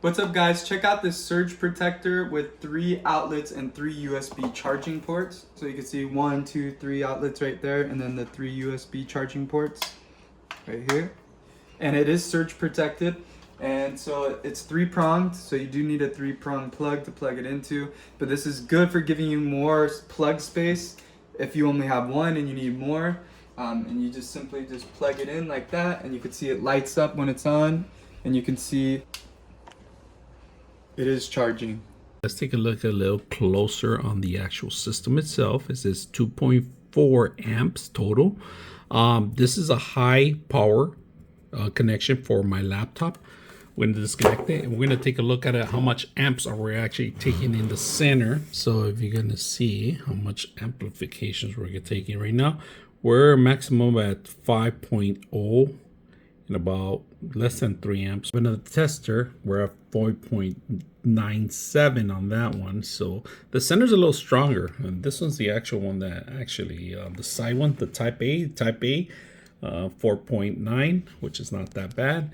What's up guys, check out this surge protector with 3 outlets and 3 USB charging ports. So you can see 1, 2, 3 outlets right there, and then the 3 USB charging ports right here. And it is surge protected, and so it's 3-pronged, so you do need a 3-pronged plug to plug it into. But this is good for giving you more plug space if you only have one and you need more. And you just simply plug it in like that, and you can see it lights up when it's on, and you can see it is charging. Let's take a look a little closer on the actual system itself. It says 2.4 amps total. This is a high power connection for my laptop. We're going to disconnect it and we're going to take a look at it, how much amps are we actually taking in the center. So if you're going to see how much amplifications we're taking right now, we're maximum at 5.0 and about less than 3 amps. Another tester, we're at 4.97 on that one. So the center's a little stronger, and this one's the actual one that actually the side one, the type A 4.9, which is not that bad.